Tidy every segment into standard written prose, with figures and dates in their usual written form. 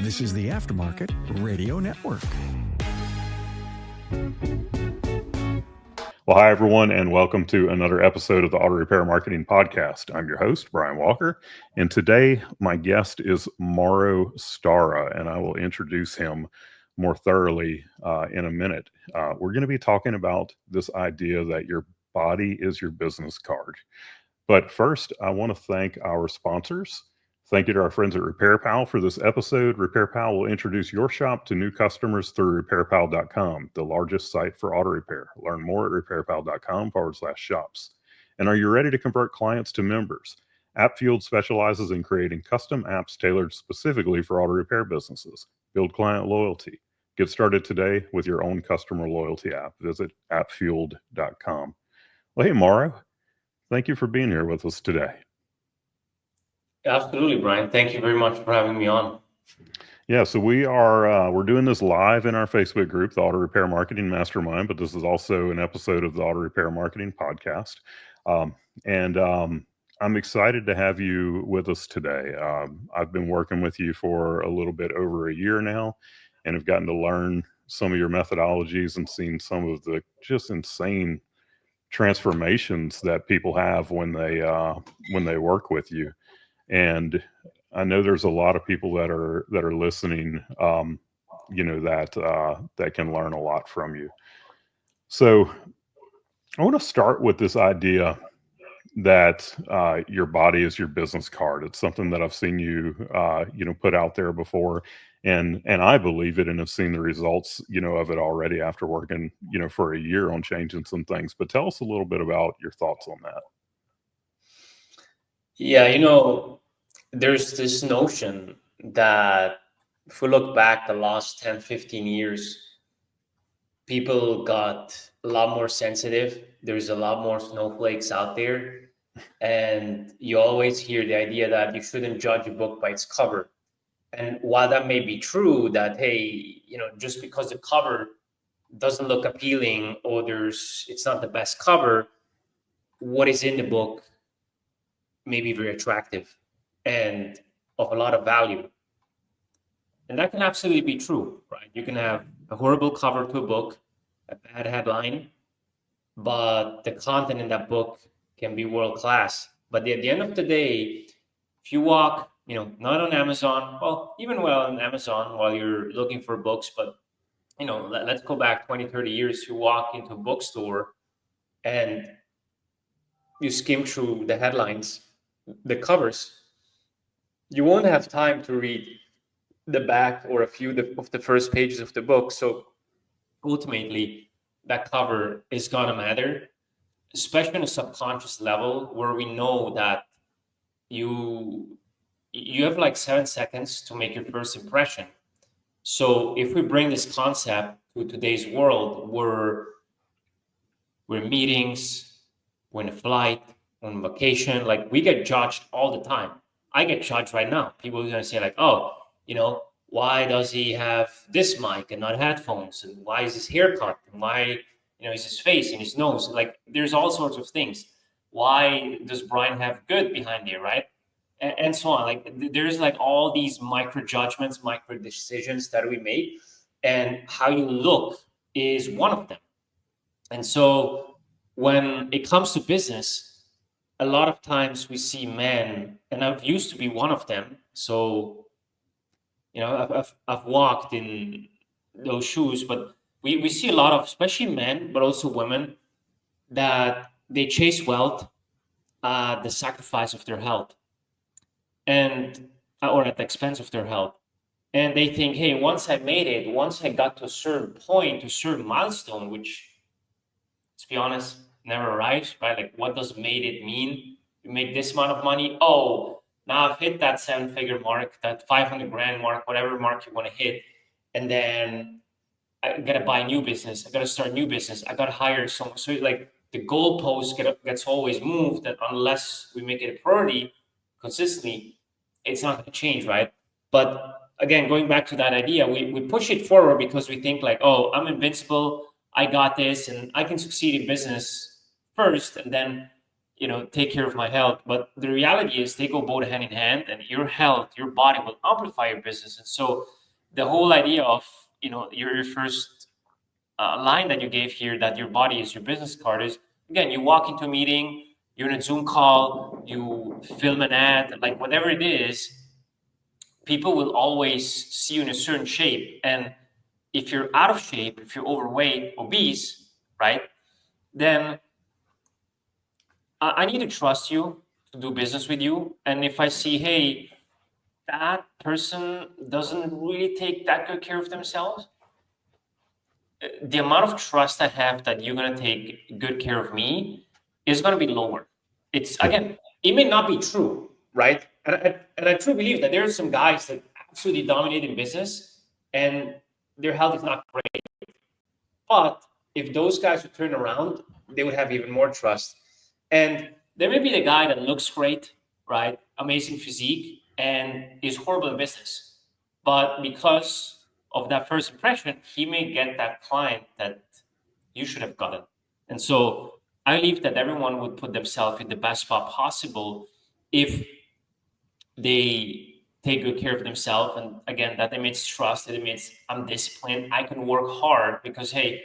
This is the Aftermarket Radio Network. Well, hi, everyone, and welcome to another episode of the Auto Repair Marketing Podcast. I'm your host, Brian Walker, and today my guest is Mauro Stara, and I will introduce him more thoroughly in a minute. We're going to be talking about this idea that your body is your business card. But first, I want to thank our sponsors. Thank you to our friends at RepairPal for this episode. RepairPal will introduce your shop to new customers through repairpal.com, the largest site for auto repair. Learn more at repairpal.com/shops. And are you ready to convert clients to members? AppFueled specializes in creating custom apps tailored specifically for auto repair businesses. Build client loyalty. Get started today with your own customer loyalty app. Visit appfueled.com. Well, hey, Mauro, thank you for being here with us today. Absolutely, Brian. Thank you very much for having me on. Yeah, so we're doing this live in our Facebook group, the Auto Repair Marketing Mastermind, but this is also an episode of the Auto Repair Marketing Podcast. I'm excited to have you with us today. I've been working with you for a little bit over a year now, and have gotten to learn some of your methodologies and seen some of the just insane transformations that people have when they work with you. And I know there's a lot of people that are listening, that can learn a lot from you. So I want to start with this idea that your body is your business card. It's something that I've seen you, put out there before, and I believe it, and have seen the results, of it already after working, for a year on changing some things. But tell us a little bit about your thoughts on that. Yeah, there's this notion that if we look back the last 10, 15 years, people got a lot more sensitive. There's a lot more snowflakes out there. And you always hear the idea that you shouldn't judge a book by its cover. And while that may be true, that, hey, just because the cover doesn't look appealing or it's not the best cover, what is in the book may be very attractive and of a lot of value. And that can absolutely be true, right? You can have a horrible cover to a book, a bad headline, but the content in that book can be world class. But at the end of the day, if you walk, not on Amazon, on Amazon while you're looking for books, but let's go back 20, 30 years. You walk into a bookstore and you skim through the headlines, the covers, you won't have time to read the back or a few of the first pages of the book. So ultimately, that cover is going to matter, especially on a subconscious level, where we know that you have like 7 seconds to make your first impression. So if we bring this concept to today's world, we're in meetings, we're in a flight, on vacation, like we get judged all the time. I get judged right now. People are going to say like, oh, why does he have this mic and not headphones? And why is his haircut? And why, is his face and his nose? Like there's all sorts of things. Why does Brian have good behind there, right? And so on. Like there's like all these micro judgments, micro decisions that we make, and how you look is one of them. And so when it comes to business, a lot of times we see men, and I've used to be one of them. So, I've walked in those shoes, but we see a lot of, especially men, but also women, that they chase wealth at the sacrifice of their health, or at the expense of their health. And they think, hey, once I made it, once I got to a certain point, to a certain milestone, which, let's be honest, never arrives, right? Like, what does made it mean? You make this amount of money. Oh, now I've hit that 7-figure mark, that 500 grand mark, whatever mark you want to hit. And then I got to buy a new business. I got to start a new business. I got to hire someone. So like the goalpost gets always moved, that unless we make it a priority consistently, it's not going to change, right? But again, going back to that idea, we push it forward because we think like, oh, I'm invincible. I got this and I can succeed in business first. And then, take care of my health. But the reality is they go both hand in hand, and your health, your body will amplify your business. And so the whole idea of, your first line that you gave here, that your body is your business card, is, again, you walk into a meeting, you're in a Zoom call, you film an ad, like whatever it is, people will always see you in a certain shape. And if you're out of shape, if you're overweight, obese, right, then I need to trust you to do business with you. And if I see, hey, that person doesn't really take that good care of themselves, the amount of trust I have that you're going to take good care of me is going to be lower. It's, again, it may not be true, right? And I truly believe that there are some guys that absolutely dominate in business and their health is not great. But if those guys would turn around, they would have even more trust. And there may be the guy that looks great, right? Amazing physique, and is horrible in business. But because of that first impression, he may get that client that you should have gotten. And so I believe that everyone would put themselves in the best spot possible if they take good care of themselves. And again, that emits trust. It emits, I'm disciplined. I can work hard because, hey,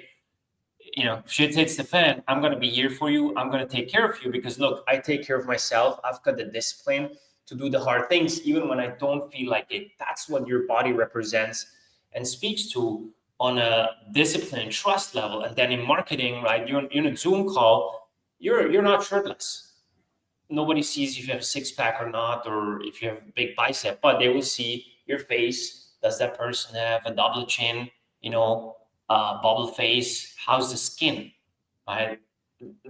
if shit hits the fan, I'm going to be here for you. I'm going to take care of you because, look, I take care of myself. I've got the discipline to do the hard things, even when I don't feel like it. That's what your body represents and speaks to on a discipline and trust level. And then in marketing, right, you're in a Zoom call, you're not shirtless. Nobody sees if you have a six-pack or not, or if you have a big bicep, but they will see your face. Does that person have a double chin, bubble face? How's the skin, right?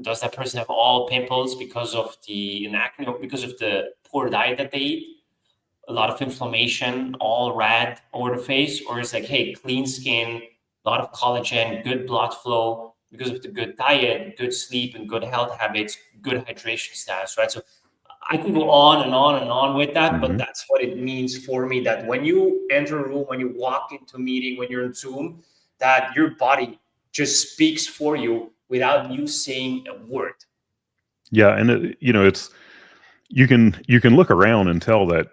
Does that person have all pimples because of the acne, because of the poor diet that they eat? A lot of inflammation, all red over the face? Or it's like, hey, clean skin, a lot of collagen, good blood flow because of the good diet, good sleep, and good health habits, good hydration status, right? So I can go on and on and on with that, but that's what it means for me, that when you enter a room, when you walk into a meeting, when you're in Zoom, that your body just speaks for you without you saying a word. Yeah, and it's you can look around and tell that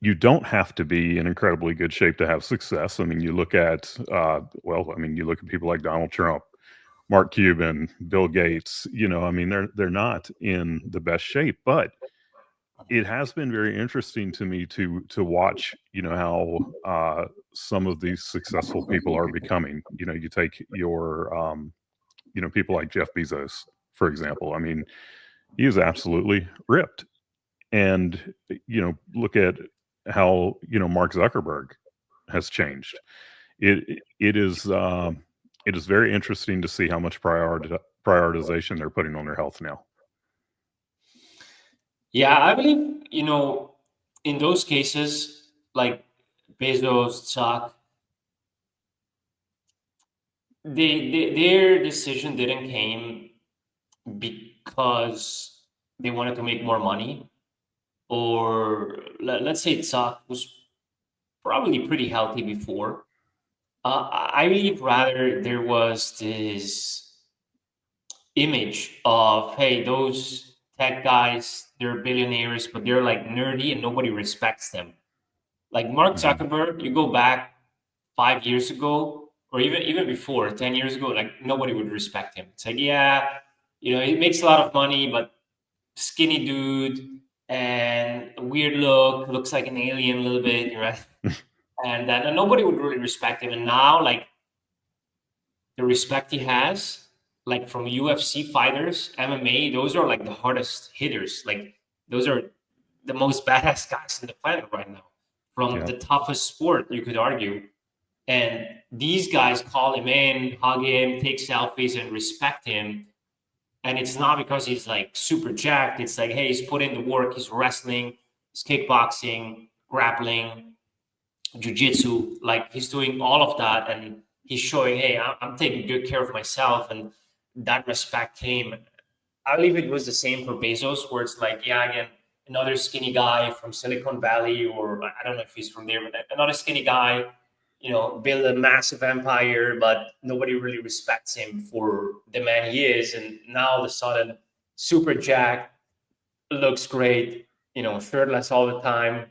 you don't have to be in incredibly good shape to have success. I mean, you look at you look at people like Donald Trump, Mark Cuban, Bill Gates. I mean, they're not in the best shape, but it has been very interesting to me to watch, how some of these successful people are becoming. You take your people like Jeff Bezos, for example. I mean, he is absolutely ripped. And look at how Mark Zuckerberg has changed. It is very interesting to see how much prioritization they're putting on their health now. Yeah, I believe, in those cases, like Bezos, Chuck, their decision didn't came because they wanted to make more money, or let's say Chuck was probably pretty healthy before. I believe rather there was this image of, hey, those tech guys, they're billionaires, but they're like nerdy and nobody respects them. Like Mark Zuckerberg, you go back 5 years ago, or even before, 10 years ago, like nobody would respect him. It's like, yeah, he makes a lot of money, but skinny dude and a weird look, looks like an alien a little bit, right? And then nobody would really respect him. And now, like, the respect he has, like from UFC fighters, MMA, those are like the hardest hitters. Like, those are the most badass guys on the planet right now, from the toughest sport, you could argue. And these guys call him in, hug him, take selfies, and respect him. And it's not because he's like super jacked. It's like, hey, he's put in the work. He's wrestling, he's kickboxing, grappling, jiu-jitsu. Like, he's doing all of that, and he's showing, hey, I'm taking good care of myself. And that respect came. I believe it was the same for Bezos, where it's like, yeah, again, another skinny guy from Silicon Valley, or I don't know if he's from there, but another skinny guy, build a massive empire, but nobody really respects him for the man he is. And now all of a sudden, super jacked, looks great, shirtless all the time,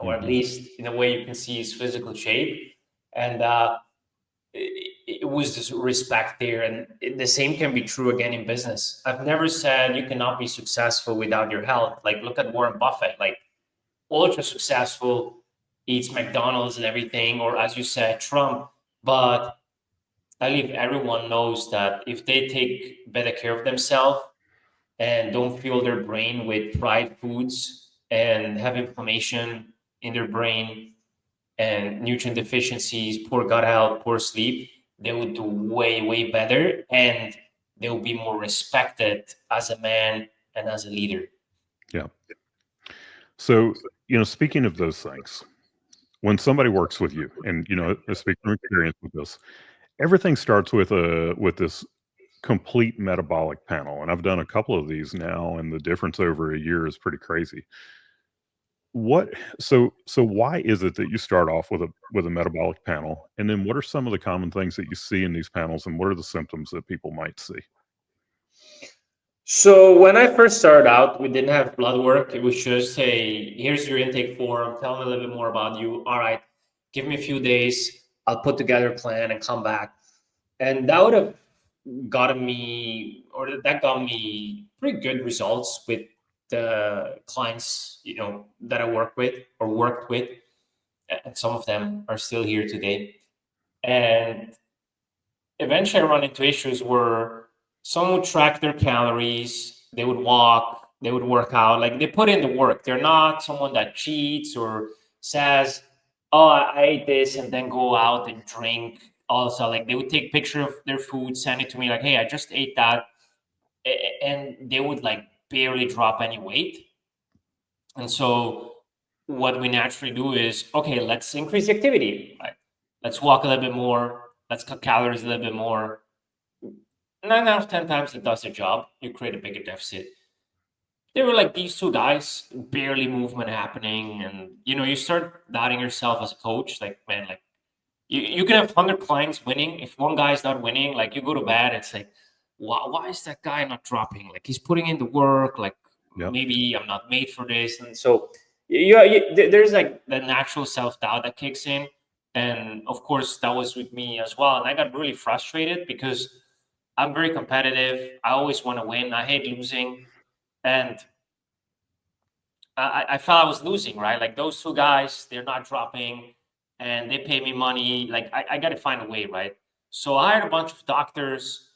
or at least in a way you can see his physical shape. And it was this respect there. And the same can be true again in business. I've never said you cannot be successful without your health. Like, look at Warren Buffett, like ultra successful, eats McDonald's and everything, or as you said, Trump. But I believe everyone knows that if they take better care of themselves and don't fuel their brain with fried foods and have inflammation in their brain and nutrient deficiencies, poor gut health, poor sleep, they would do way, way better, and they will be more respected as a man and as a leader. Yeah. So, speaking of those things, when somebody works with you, and speaking from experience with this, everything starts with this complete metabolic panel, and I've done a couple of these now, and the difference over a year is pretty crazy. So why is it that you start off with a metabolic panel, and then what are some of the common things that you see in these panels, and what are the symptoms that people might see? So when I first started out, we didn't have blood work. It was just, hey, here's your intake form. Tell me a little bit more about you. All right, give me a few days. I'll put together a plan and come back. And that would have gotten me, or that got me pretty good results with the clients, that I work with or worked with. And some of them are still here today. And eventually I run into issues where someone would track their calories, they would walk, they would work out, like they put in the work. They're not someone that cheats or says, oh, I ate this and then go out and drink. Also, like they would take picture of their food, send it to me, like, hey, I just ate that. And they would like barely drop any weight. And so what we naturally do is, okay, let's increase the activity, right? Let's walk a little bit more. Let's cut calories a little bit more. 9 out of 10 times it does the job. You create a bigger deficit. They were like these two guys, barely movement happening, and you start doubting yourself as a coach. Like, man, like you can have 100 clients winning. If one guy's not winning, like you go to bed, it's like, why is that guy not dropping? Like he's putting in the work. Like maybe I'm not made for this, and so there's like the natural self doubt that kicks in, and of course that was with me as well. And I got really frustrated because I'm very competitive. I always want to win. I hate losing. And I felt I was losing, right? Like those two guys, they're not dropping and they pay me money. Like I got to find a way, right? So I hired a bunch of doctors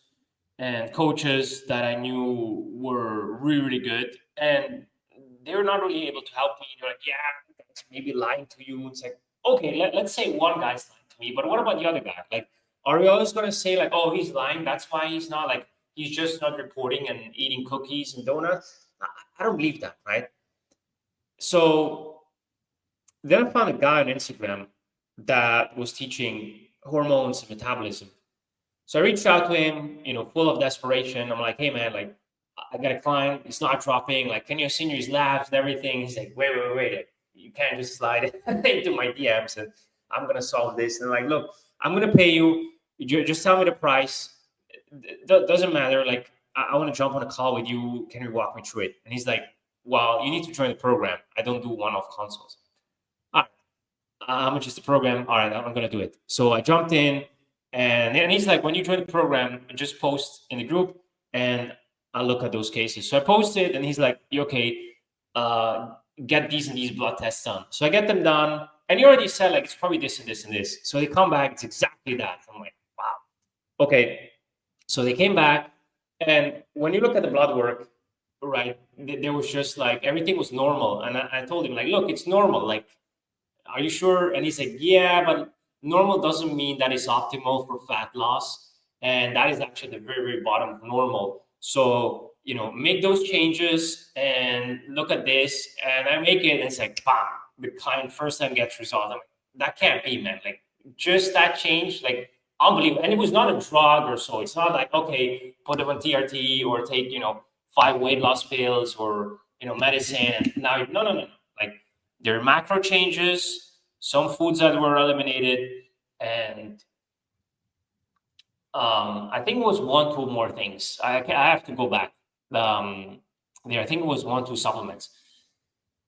and coaches that I knew were really, really good. And they were not really able to help me. They're like, yeah, that's maybe lying to you. It's like, okay, let's say one guy's lying to me, but what about the other guy? Like, are we always going to say like, oh, he's lying? That's why he's not, like, he's just not reporting and eating cookies and donuts? I don't believe that, right? So then I found a guy on Instagram that was teaching hormones and metabolism. So I reached out to him, full of desperation. I'm like, hey man, like I got a client, it's not dropping. Like, can you send his labs and everything? He's like, wait. You can't just slide into my DMs and I'm gonna solve this. And I'm like, look, I'm gonna pay you. Just tell me the price. Doesn't matter. Like, I want to jump on a call with you. Can you walk me through it? And he's like, well, you need to join the program. I don't do one-off consults. All right. How much is the program? All right, I'm gonna do it. So I jumped in, and he's like, when you join the program, just post in the group, and I'll look at those cases. So I posted, and he's like, you okay? Get these and these blood tests done. So I get them done, and he already said like it's probably this and this and this. So they come back, it's exactly that. I'm like, wow, okay. So they came back, and when you look at the blood work, right, there was just like everything was normal, and I told him like, look, it's normal. Like, are you sure? And he's like, yeah, but normal doesn't mean that it's optimal for fat loss. And that is actually the very, very bottom of normal. So, make those changes and look at this. And I make it, and it's like, bam, the client first time gets resolved. I'm like, that can't be, man. Like, just that change, like, unbelievable. And it was not a drug or so. It's not like, okay, put them on TRT or take, 5 weight loss pills or, medicine. And now, no. Like, there are macro changes, some foods that were eliminated, and I think it was 1, 2 more things. I have to go back. there. I think it was 1-2 supplements.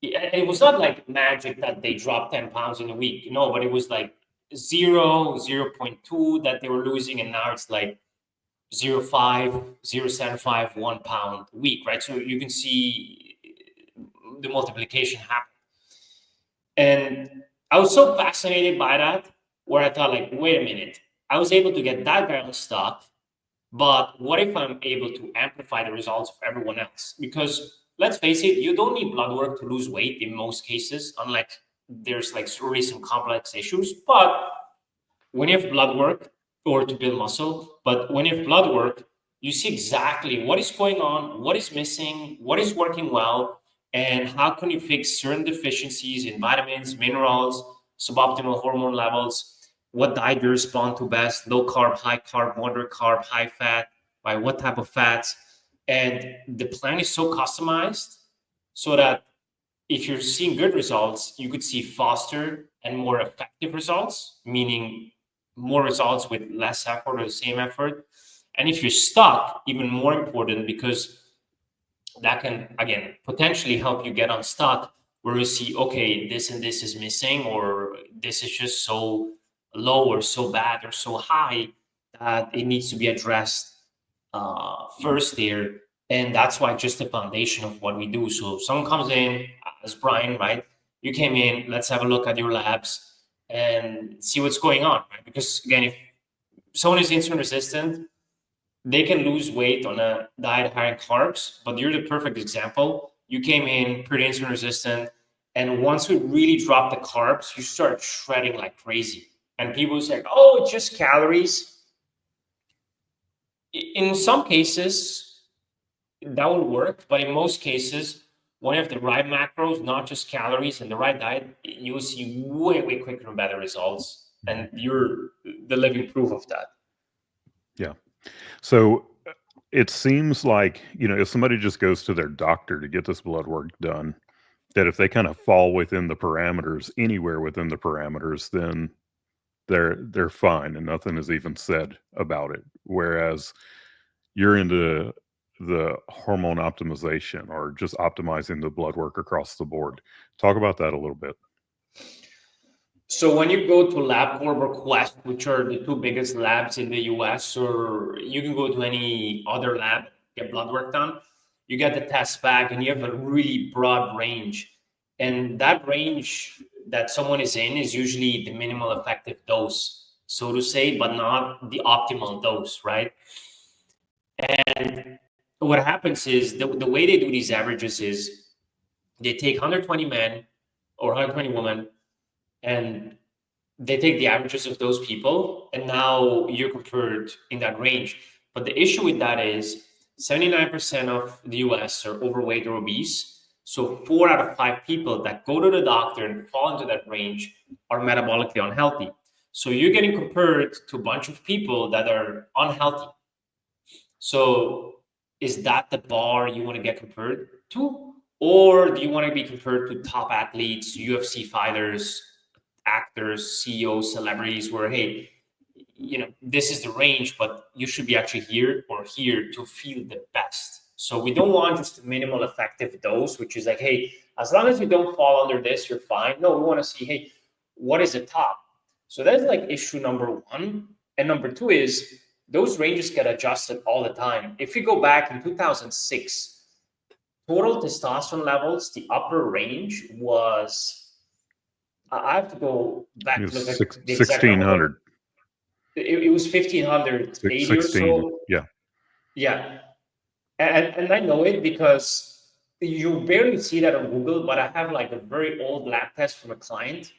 It was not like magic that they dropped 10 pounds in a week, no, but it was like 0.2 that they were losing, and now it's like 0.5, 0.75, 1 pound a week, right? So you can see the multiplication happen. And I was so fascinated by that, where I thought, like, wait a minute, I was able to get that guy on stock, but what if I'm able to amplify the results of everyone else? Because let's face it, you don't need blood work to lose weight in most cases, unlike there's like really some complex issues. But when you have blood work, or to build muscle, but when you have blood work, you see exactly what is going on, what is missing, what is working well, and how can you fix certain deficiencies in vitamins, minerals, suboptimal hormone levels, what diet you respond to best, low carb, high carb, moderate carb, high fat, by what type of fats. And the plan is so customized so that if you're seeing good results, you could see faster and more effective results, meaning more results with less effort or the same effort. And if you're stuck, even more important, because that can, again, potentially help you get unstuck, where you see, okay, this and this is missing, or this is just so low or so bad or so high that it needs to be addressed first there. And that's why just the foundation of what we do. So if someone comes in as Brian, right? You came in, let's have a look at your labs and see what's going on, right? Because again, if someone is insulin resistant, they can lose weight on a diet high in carbs, but you're the perfect example. You came in pretty insulin resistant, and once we really drop the carbs, you start shredding like crazy. And people say, oh, it's just calories. In some cases, that will work, but in most cases, when you have the right macros, not just calories, and the right diet, you will see way, way quicker and better results. And you're the living proof of that. Yeah. So it seems like, if somebody just goes to their doctor to get this blood work done, that if they kind of fall within the parameters, anywhere within the parameters, then they're fine and nothing is even said about it. Whereas you're into the hormone optimization, or just optimizing the blood work across the board. Talk about that a little bit. So when you go to LabCorp or Quest, which are the two biggest labs in the US, or you can go to any other lab, get blood work done, you get the test back and you have a really broad range. And that range that someone is in is usually the minimal effective dose, so to say, but not the optimal dose, right? And what happens is the way they do these averages is they take 120 men or 120 women, and they take the averages of those people, and now you're compared in that range. But the issue with that is 79% of the US are overweight or obese. So 4 out of 5 people that go to the doctor and fall into that range are metabolically unhealthy. So you're getting compared to a bunch of people that are unhealthy. So is that the bar you want to get compared to? Or do you want to be compared to top athletes, UFC fighters, actors, CEOs, celebrities, where, hey, this is the range, but you should be actually here or here to feel the best. So we don't want just a minimal effective dose, which is like, hey, as long as you don't fall under this, you're fine. No, we want to see, hey, what is the top? So that's like issue number one. And number two is those ranges get adjusted all the time. If you go back in 2006, total testosterone levels, the upper range was, I have to go back to look at the exact 1600. It was 1580 or 16, so. yeah. Yeah. And I know it because you barely see that on Google, but I have like a very old lab test from a client.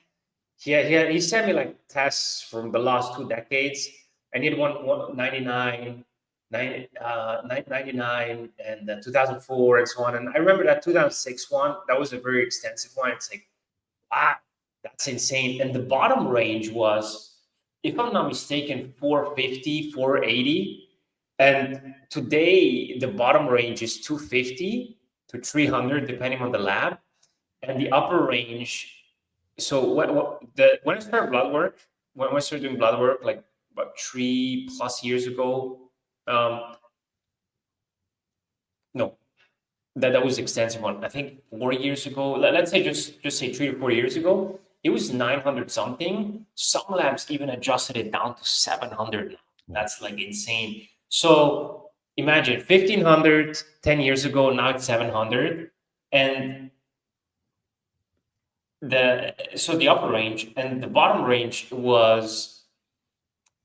He sent me like tests from the last 2 decades, and he had one 99, 99 and 2004 and so on. And I remember that 2006 one, that was a very extensive one. It's like, that's insane. And the bottom range was, if I'm not mistaken, 450, 480. And today, the bottom range is 250 to 300, depending on the lab. And the upper range, so when I started blood work, when I started doing blood work, like about 3+ years ago, no, that was extensive one. I think 4 years ago, let's say just say 3 to 4 years ago, it was 900 something. Some labs even adjusted it down to 700 now. That's like insane. So imagine 1500 10 years ago, now it's 700. And the upper range and the bottom range was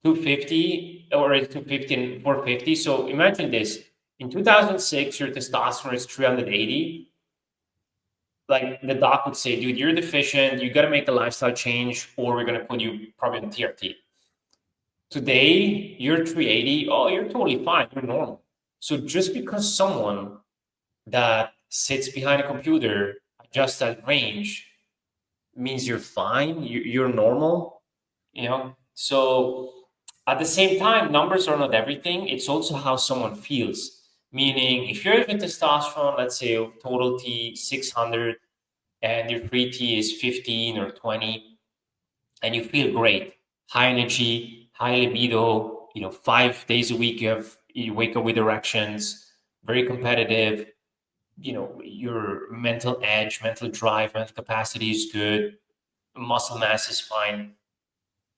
250, or it's 250 and 450. So imagine this. In 2006, your testosterone is 380. Like the doc would say, dude, you're deficient. You got to make a lifestyle change, or we're going to put you probably on TRT. Today, you're 380. Oh, you're totally fine. You're normal. So just because someone that sits behind a computer adjusts that range means you're fine, you're normal, So at the same time, numbers are not everything. It's also how someone feels. Meaning, if you're having testosterone, let's say total T 600, and your free T is 15 or 20, and you feel great, high energy, high libido, 5 days a week you wake up with erections, very competitive, your mental edge, mental drive, mental capacity is good, muscle mass is fine,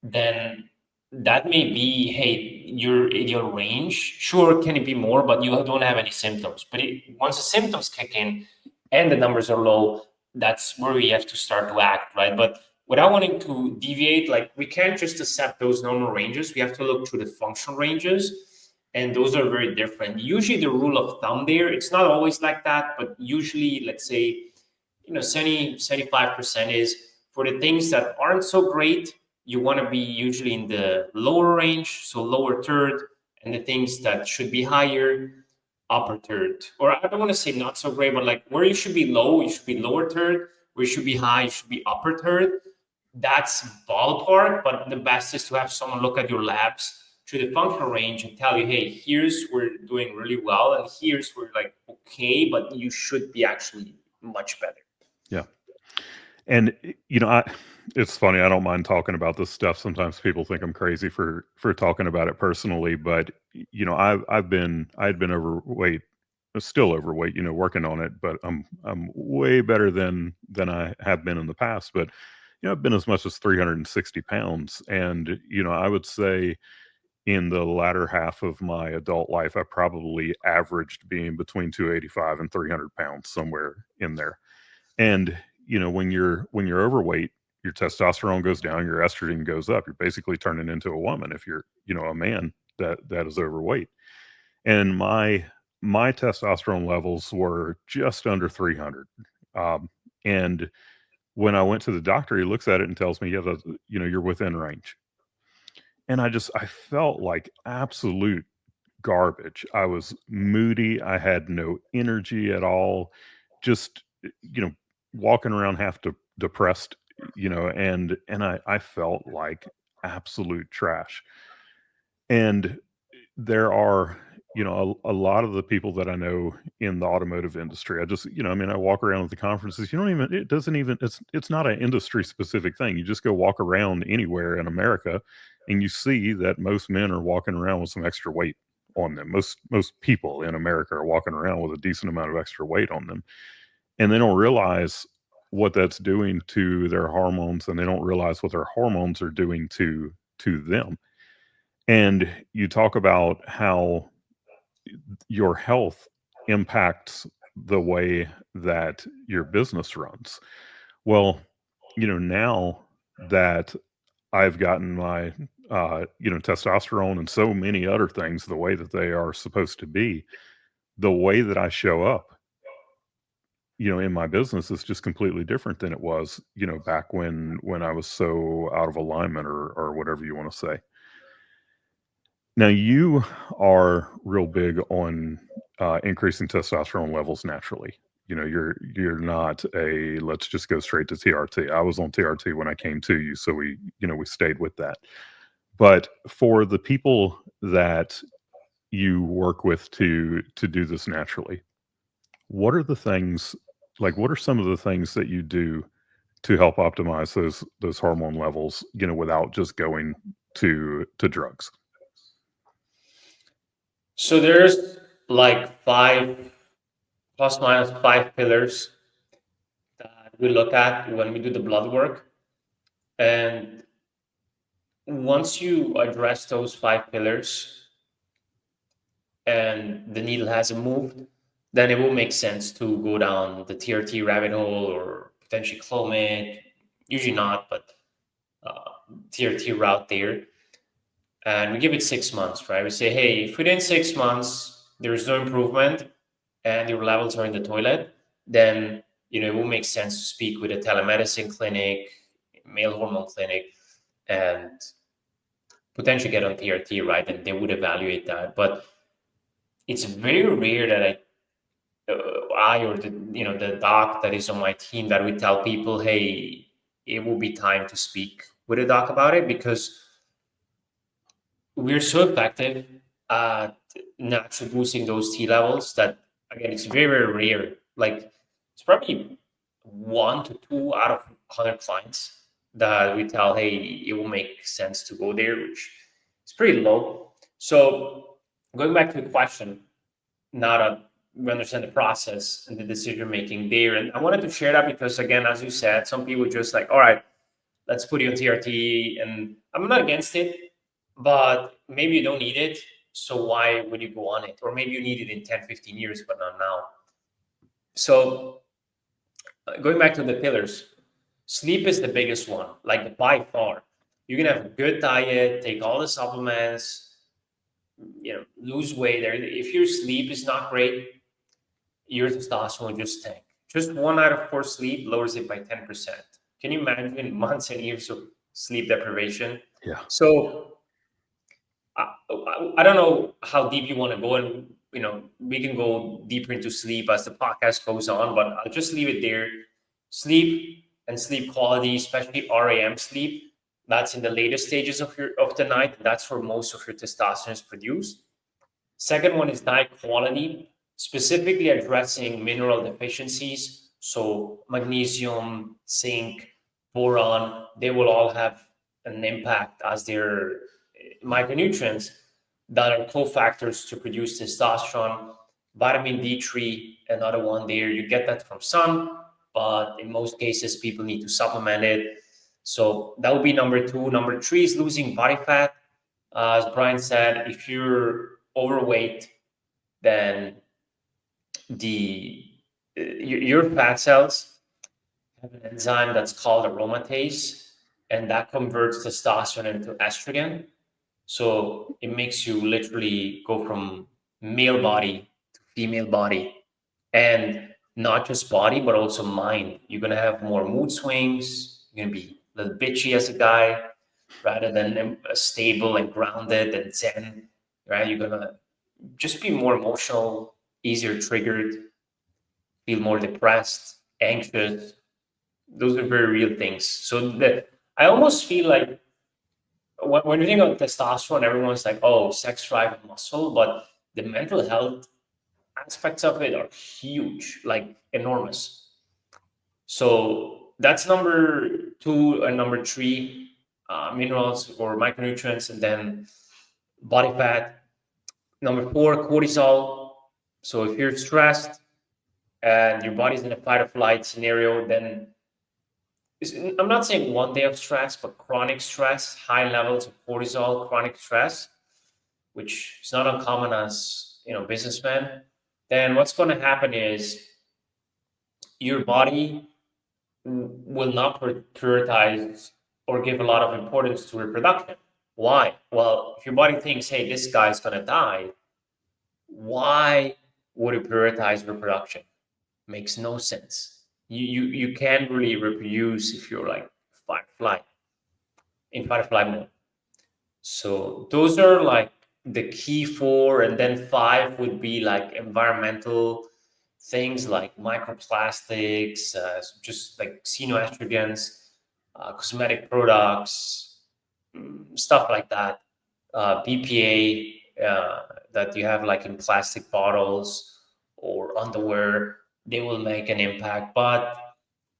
then that may be, hey, your ideal range. Sure, can it be more, but you don't have any symptoms. But once the symptoms kick in and the numbers are low, that's where we have to start to act, right? But without wanting to deviate, like we can't just accept those normal ranges. We have to look through the functional ranges, and those are very different. Usually the rule of thumb there, it's not always like that, but usually, let's say, 75% is for the things that aren't so great, you want to be usually in the lower range, so lower third, and the things that should be higher, upper third. Or I don't want to say not so great, but like where you should be low, you should be lower third. Where you should be high, you should be upper third. That's ballpark, but the best is to have someone look at your labs to the functional range and tell you, hey, here's where you're doing really well, and here's where you're like okay, but you should be actually much better. Yeah. And it's funny. I don't mind talking about this stuff. Sometimes people think I'm crazy for talking about it personally, but I had been overweight, still overweight, working on it, but I'm way better than I have been in the past. But I've been as much as 360 pounds, and I would say in the latter half of my adult life, I probably averaged being between 285 and 300 pounds, somewhere in there. And when you're overweight, your testosterone goes down, your estrogen goes up. You're basically turning into a woman if you're a man that is overweight. And my testosterone levels were just under 300. And when I went to the doctor, he looks at it and tells me, yeah, you're within range. And I felt like absolute garbage. I was moody. I had no energy at all. Just, walking around half depressed, and I felt like absolute trash. And there are, a lot of the people that I know in the automotive industry. I just, I walk around at the conferences. It's not an industry specific thing. You just go walk around anywhere in America and you see that most men are walking around with some extra weight on them. Most people in America are walking around with a decent amount of extra weight on them, and they don't realize what that's doing to their hormones, and they don't realize what their hormones are doing to them. And you talk about how your health impacts the way that your business runs. Well, now that I've gotten my testosterone and so many other things the way that they are supposed to be, the way that I show up in my business is just completely different than it was back when I was so out of alignment, or whatever you want to say. Now, you are real big on increasing testosterone levels naturally. You're not a let's just go straight to TRT. I was on TRT when I came to you, so we stayed with that. But for the people that you work with to do this naturally, what are the things, like what are some of the things that you do to help optimize those hormone levels, without just going to drugs? So there's like five plus minus 5 pillars that we look at when we do the blood work. And once you address those 5 pillars and the needle hasn't moved, then it will make sense to go down the TRT rabbit hole or potentially Clomid. Usually not, but TRT route there. And we give it 6 months, right? We say, hey, if within 6 months there is no improvement and your levels are in the toilet, then it will make sense to speak with a telemedicine clinic, male hormone clinic, and potentially get on TRT, right? And they would evaluate that. But it's very rare that I or the doc that is on my team that we tell people, hey, it will be time to speak with a doc about it, because we're so effective at naturally boosting those T levels that, again, it's very, very rare. Like, it's probably 1 to 2 out of 100 clients that we tell, hey, it will make sense to go there, which is pretty low. So going back to the question, now that we understand the process and the decision making there, and I wanted to share that because, again, as you said, some people just like, all right, let's put you on TRT, and I'm not against it, but maybe you don't need it. So why would you go on it? Or maybe you need it in 10, 15 years, but not now. So going back to the pillars, sleep is the biggest one, like by far. You can have a good diet, take all the supplements, lose weight. If your sleep is not great, your testosterone will just tank. Just 1 out of 4 sleep lowers it by 10%. Can you imagine months and years of sleep deprivation? Yeah. So I don't know how deep you want to go, and we can go deeper into sleep as the podcast goes on, but I'll just leave it there. Sleep and sleep quality, especially REM sleep, that's in the later stages of the night. That's where most of your testosterone is produced. Second one is diet quality, specifically addressing mineral deficiencies. So magnesium, zinc, boron, they will all have an impact as they're micronutrients that are cofactors to produce testosterone. Vitamin D3, another one there. You get that from sun, but in most cases, people need to supplement it. So that would be number 2. Number 3 is losing body fat. As Brian said, if you're overweight, then your fat cells have an enzyme that's called aromatase, and that converts testosterone into estrogen. So it makes you literally go from male body to female body, and not just body, but also mind. You're going to have more mood swings. You're going to be a little bitchy as a guy rather than stable and grounded and zen, right? You're going to just be more emotional, easier triggered, feel more depressed, anxious. Those are very real things. So I almost feel like when you think of testosterone, everyone's like, oh, sex drive and muscle, but the mental health aspects of it are huge, like enormous. So that's number 2 and number 3, minerals or micronutrients, and then body fat. Number 4, cortisol. So if you're stressed and your body's in a fight or flight scenario, then I'm not saying 1 day of stress, but chronic stress, high levels of cortisol, chronic stress, which is not uncommon as businessmen, then what's going to happen is your body will not prioritize or give a lot of importance to reproduction. Why? Well, if your body thinks, hey, this guy's going to die, why would it prioritize reproduction? Makes no sense. You can't really reproduce if you're like fight or flight, in fight or flight mode. So those are like the key 4, and then 5 would be like environmental things like microplastics, just like xenoestrogens, cosmetic products, stuff like that, BPA that you have like in plastic bottles or underwear. They will make an impact, but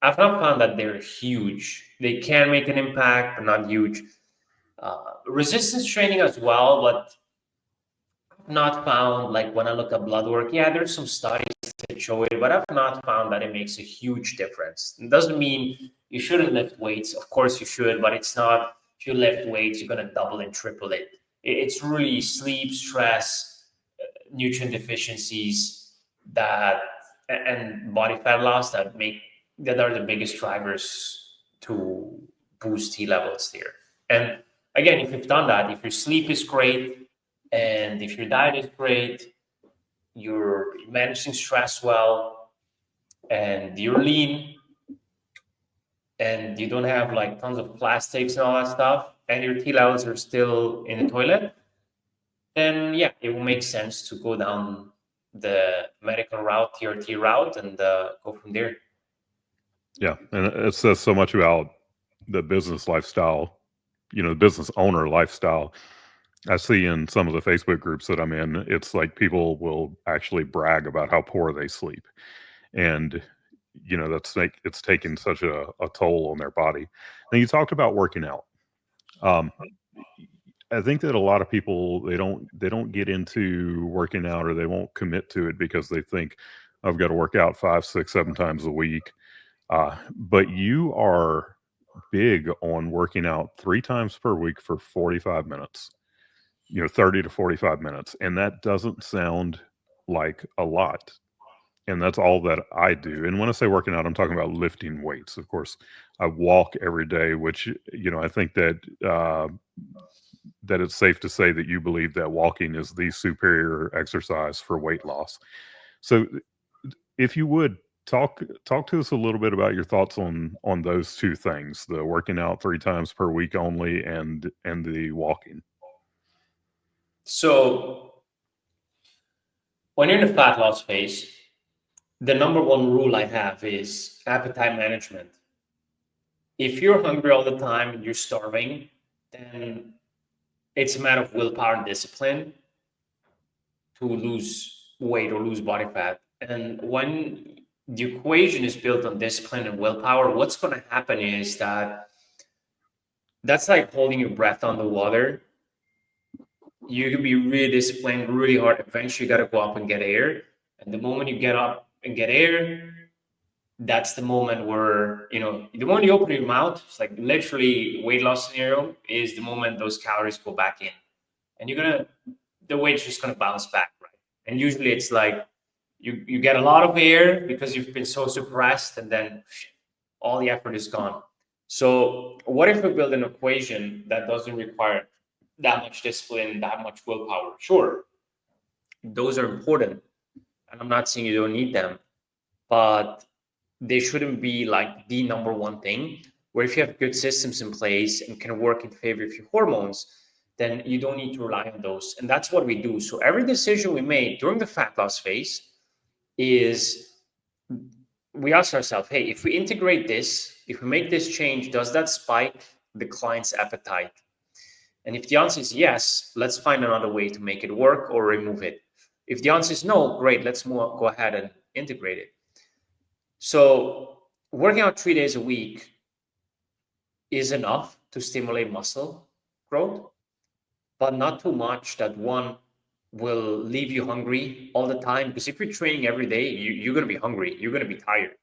I've not found that they're huge. They can make an impact, but not huge. Resistance training as well, but not found, like when I look at blood work. Yeah, there's some studies that show it, but I've not found that it makes a huge difference. It doesn't mean you shouldn't lift weights. Of course you should, but it's not, if you lift weights, you're going to double and triple it. It's really sleep, stress, nutrient deficiencies that, and body fat loss that are the biggest drivers to boost T levels there. And again, if you've done that, if your sleep is great and if your diet is great, you're managing stress well, and you're lean, and you don't have like tons of plastics and all that stuff, and your T levels are still in the toilet, then yeah, it will make sense to go down the medical route, TRT route, and go from there. Yeah, and it says so much about the business lifestyle, the business owner lifestyle. I see in some of the Facebook groups that I'm in, it's like people will actually brag about how poor they sleep. And, that's like it's taking such a toll on their body. Now, you talked about working out. I think that a lot of people, they don't get into working out, or they won't commit to it because they think, I've got to work out 5, 6, 7 times a week. But you are big on working out 3 times per week for 45 minutes, 30 to 45 minutes. And that doesn't sound like a lot. And that's all that I do. And when I say working out, I'm talking about lifting weights. Of course, I walk every day, which, I think that that it's safe to say that you believe that walking is the superior exercise for weight loss. So if you would talk to us a little bit about your thoughts on those two things, the working out 3 times per week only and the walking. So when you're in the fat loss phase, the number one rule I have is appetite management. If you're hungry all the time and you're starving, then it's a matter of willpower and discipline to lose weight or lose body fat. And when the equation is built on discipline and willpower, what's going to happen is that's like holding your breath underwater. You can be really disciplined, really hard. Eventually, you got to go up and get air. And the moment you get up and get air, that's the moment where, the moment you open your mouth, it's like literally weight loss scenario is the moment those calories go back in. And the weight's just going to bounce back, right? And usually it's like you get a lot of air because you've been so suppressed, and then all the effort is gone. So what if we build an equation that doesn't require that much discipline, that much willpower? Sure, those are important, and I'm not saying you don't need them, but they shouldn't be like the number one thing. Where if you have good systems in place and can work in favor of your hormones, then you don't need to rely on those. And that's what we do. So every decision we made during the fat loss phase is we ask ourselves, hey, if we integrate this, if we make this change, does that spike the client's appetite? And if the answer is yes, let's find another way to make it work or remove it. If the answer is no, great, let's go ahead and integrate it. So working out 3 days a week is enough to stimulate muscle growth, but not too much that one will leave you hungry all the time. Because if you're training every day, you're going to be hungry, you're going to be tired.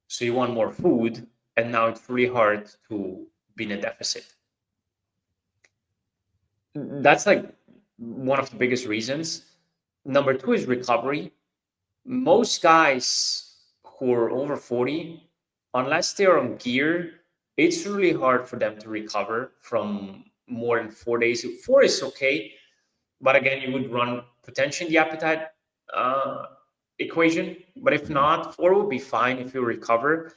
So you want more food, and now it's really hard to be in a deficit. That's like one of the biggest reasons. Number two is recovery. Most guys who are over 40, unless they're on gear, it's really hard for them to recover from more than 4 days. 4 is okay, but again, you would run potentially the appetite equation. But if not, 4 would be fine if you recover.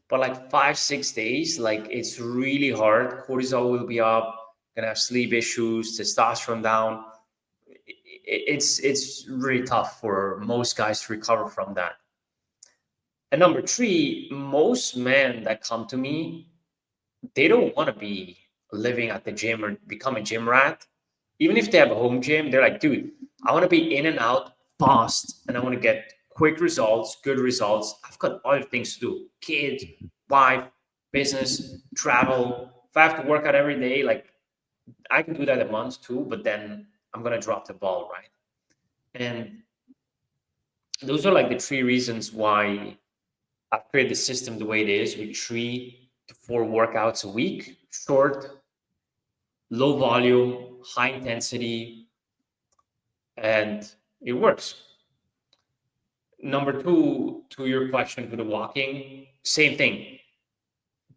But like 5, 6 days, like it's really hard. Cortisol will be up, gonna have sleep issues, testosterone down. It's really tough for most guys to recover from that. And number 3, most men that come to me, they don't want to be living at the gym or become a gym rat. Even if they have a home gym, they're like, dude, I want to be in and out fast, and I want to get quick results, good results. I've got other things to do: kids, wife, business, travel. If I have to work out every day, like I can do that a month too, but then I'm going to drop the ball, right? And those are like the three reasons why I created the system the way it is, with 3 to 4 workouts a week, short, low volume, high intensity, and it works. Number two, to your question for the walking, same thing.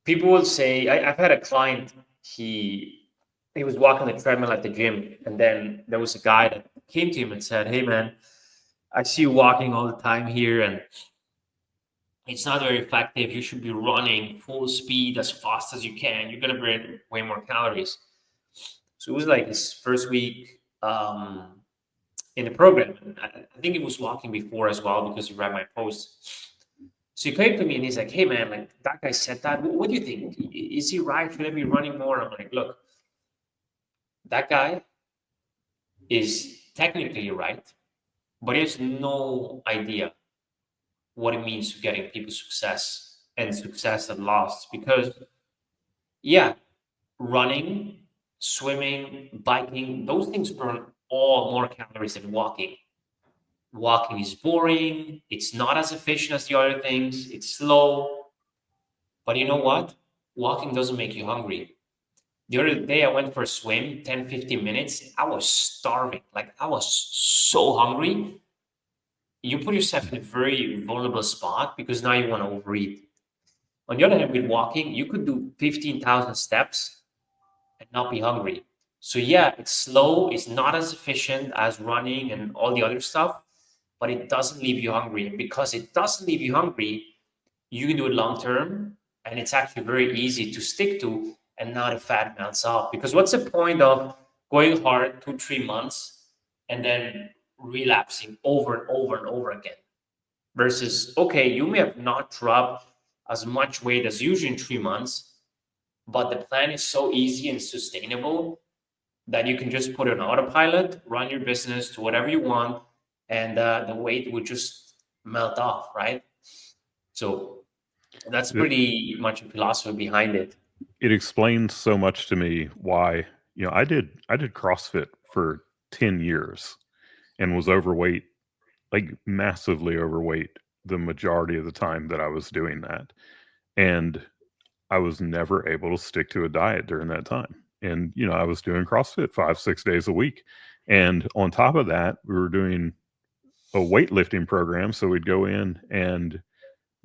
People will say, I've had a client, he was walking the treadmill at the gym, and then there was a guy that came to him and said, "Hey man, I see you walking all the time here, and it's not very effective. You should be running full speed as fast as you can. You're gonna burn way more calories." So it was like his first week in the program. And I think he was walking before as well because he read my post. So he came to me and he's like, "Hey man, like that guy said that. What do you think? Is he right? Should I be running more?" I'm like, "Look, that guy is technically right, but he has no idea what it means to getting people success and success at last. Because yeah, running, swimming, biking, those things burn all more calories than walking. Walking is boring, it's not as efficient as the other things, it's slow. But you know what? Walking doesn't make you hungry. The other day I went for a swim, 10, 15 minutes. I was starving. Like I was so hungry. You put yourself in a very vulnerable spot because now you want to overeat. On the other hand, with walking, you could do 15,000 steps and not be hungry. So yeah, it's slow, it's not as efficient as running and all the other stuff, but it doesn't leave you hungry. And because it doesn't leave you hungry, you can do it long term, and it's actually very easy to stick to, and now the fat melts off. Because what's the point of going hard 2, 3 months and then relapsing over and over and over again? Versus, okay, you may have not dropped as much weight as usual in 3 months, but the plan is so easy and sustainable that you can just put it on autopilot, run your business to whatever you want, and the weight would just melt off, right? So that's It, pretty much a philosophy behind it. it explains so much to me why, I did CrossFit for 10 years and was overweight, like massively overweight the majority of the time that I was doing that. And I was never able to stick to a diet during that time. And, I was doing CrossFit 5, 6 days a week. And on top of that, we were doing a weightlifting program. So we'd go in and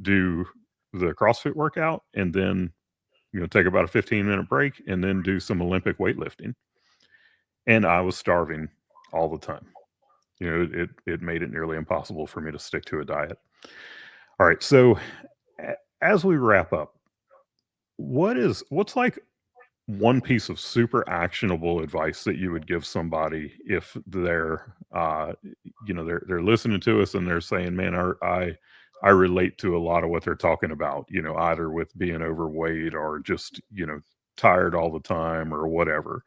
do the CrossFit workout and then, take about a 15-minute break and then do some Olympic weightlifting. And I was starving all the time. It made it nearly impossible for me to stick to a diet. All right. So as we wrap up, what's like one piece of super actionable advice that you would give somebody if they're listening to us and they're saying, man, I relate to a lot of what they're talking about, either with being overweight or just, tired all the time or whatever.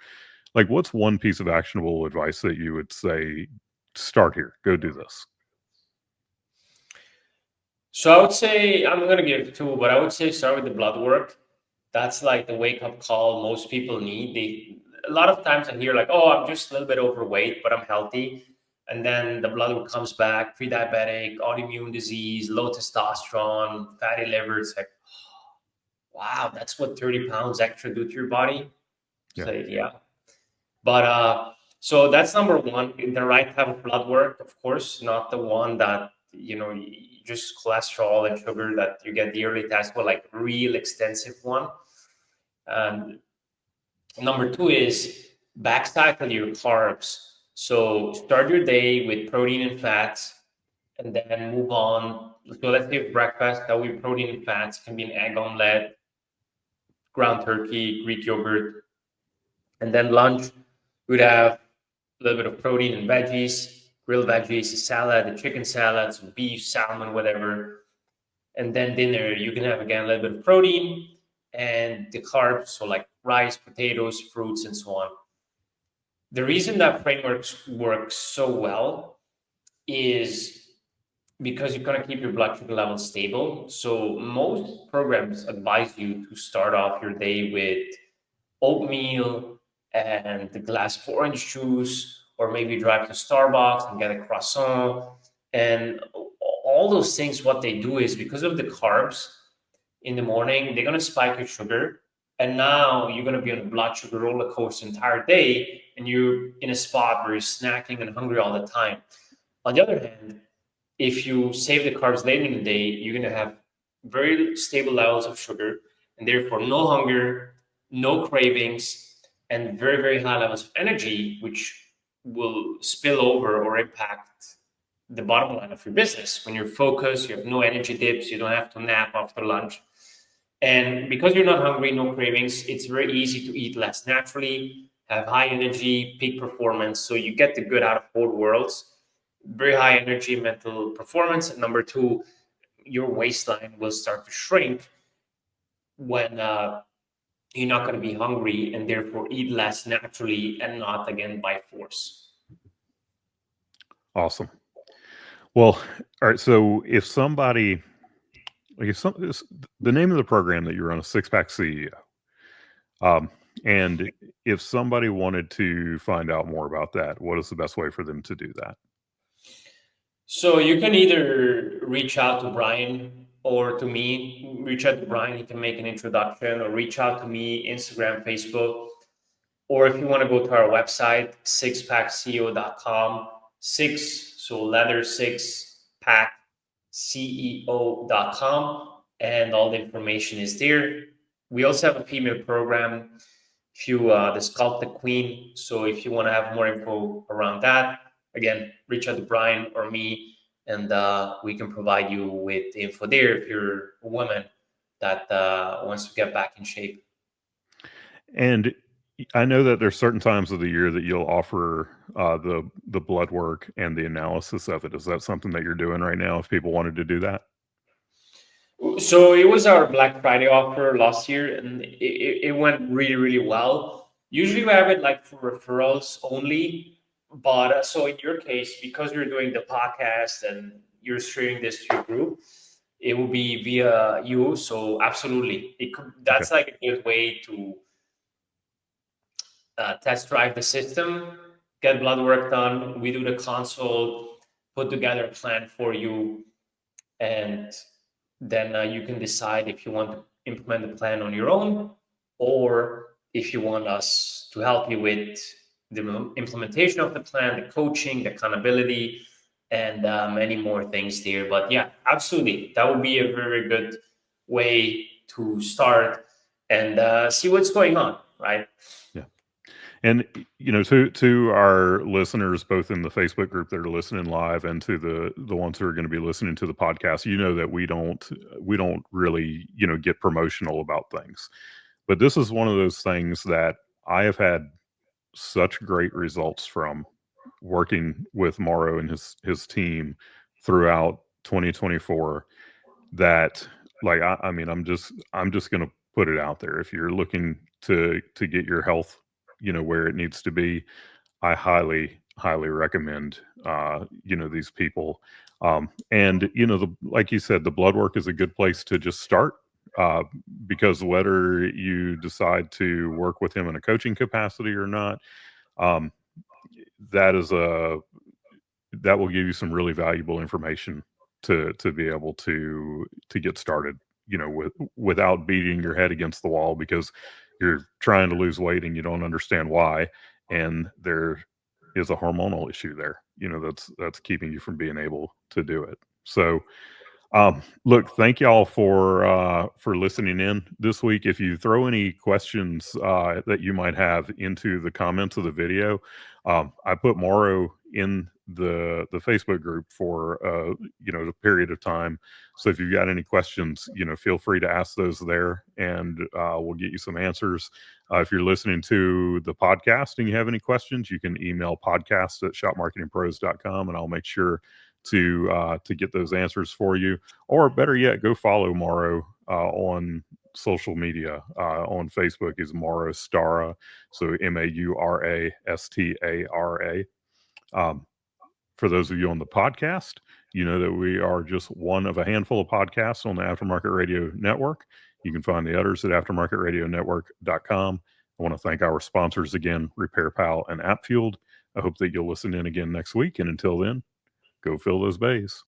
Like, what's one piece of actionable advice that you would say, start here, go do this? So I would say, I'm going to give two, but I would say start with the blood work. That's like the wake up call most people need. A lot of times I hear like, "Oh, I'm just a little bit overweight, but I'm healthy." And then the blood work comes back, pre-diabetic, autoimmune disease, low testosterone, fatty liver. It's like, wow, that's what 30 pounds extra do to your body. Yeah. So yeah. But so that's number one, the right type of blood work, of course, not the one that, just cholesterol and sugar that you get the early test, but like real extensive one. And number two is backcycle your carbs. So start your day with protein and fats, and then move on. So let's say breakfast, that will be protein and fats, can be an egg omelet, ground turkey, Greek yogurt. And then lunch, we'd have a little bit of protein and veggies, grilled veggies, a salad, a chicken salad, some beef, salmon, whatever. And then dinner, you can have again a little bit of protein and the carbs, so like rice, potatoes, fruits, and so on. The reason that framework works so well is because you're going to keep your blood sugar level stable. So most programs advise you to start off your day with oatmeal and a glass of orange juice, or maybe drive to Starbucks and get a croissant. And all those things, what they do is, because of the carbs in the morning, they're going to spike your sugar. And now you're going to be on a blood sugar roller coaster the entire day, and you're in a spot where you're snacking and hungry all the time. On the other hand, if you save the carbs later in the day, you're going to have very stable levels of sugar, and therefore no hunger, no cravings, and very, very high levels of energy, which will spill over or impact the bottom line of your business. When you're focused, you have no energy dips, you don't have to nap after lunch. And because you're not hungry, no cravings, it's very easy to eat less naturally, have high energy, peak performance. So you get the good out of both worlds. Very high energy, mental performance. And number two, your waistline will start to shrink when you're not going to be hungry, and therefore eat less naturally and not, again, by force. Awesome. Well, all right. So if somebody, the name of the program that you run is Six Pack CEO. And if somebody wanted to find out more about that, what is the best way for them to do that? So you can either reach out to Brian or to me. Reach out to Brian, he can make an introduction, or reach out to me, Instagram, Facebook. Or if you want to go to our website, sixpackceo.com, so letter 6packceo.com, and all the information is there. We also have a female program, the Sculpt the Queen. So if you want to have more info around that, again, reach out to Brian or me, and we can provide you with info there if you're a woman that wants to get back in shape. And I know that there's certain times of the year that you'll offer the blood work and the analysis of it. Is that something that you're doing right now if people wanted to do that? So it was our Black Friday offer last year, and it went really, really well. Usually we have it like for referrals only. But so in your case, because you're doing the podcast and you're sharing this to your group, it will be via you. So absolutely, that's Okay. like a good way to test drive the system, get blood work done. We do the consult, put together a plan for you, and then you can decide if you want to implement the plan on your own, or if you want us to help you with the implementation of the plan, the coaching, the accountability, and many more things there. But yeah, absolutely, that would be a very good way to start and see what's going on, right? Yeah. And to our listeners, both in the Facebook group that are listening live and to the ones who are going to be listening to the podcast, that we don't really get promotional about things, but this is one of those things that I have had such great results from working with Mauro and his team throughout 2024 that, like, I mean, I'm just going to put it out there. If you're looking to get your health, where it needs to be, I highly recommend, these people. And like you said, the blood work is a good place to just start, because whether you decide to work with him in a coaching capacity or not, that will give you some really valuable information to be able to get started, without beating your head against the wall because you're trying to lose weight and you don't understand why, and there is a hormonal issue there, that's keeping you from being able to do it. So look, thank y'all for listening in this week. If you throw any questions that you might have into the comments of the video, I put Mauro in the Facebook group for a period of time. So if you've got any questions, feel free to ask those there, and we'll get you some answers. If you're listening to the podcast and you have any questions, you can email podcast@shopmarketingpros.com, and I'll make sure to get those answers for you. Or better yet, go follow Mauro on social media. On Facebook is Mauro Stara, so MauraStara. For those of you on the podcast, you know that we are just one of a handful of podcasts on the Aftermarket Radio Network. You can find the others at aftermarketradionetwork.com. I want to thank our sponsors again, Repair Pal and AppFueled. I hope that you'll listen in again next week. And until then, go fill those bays.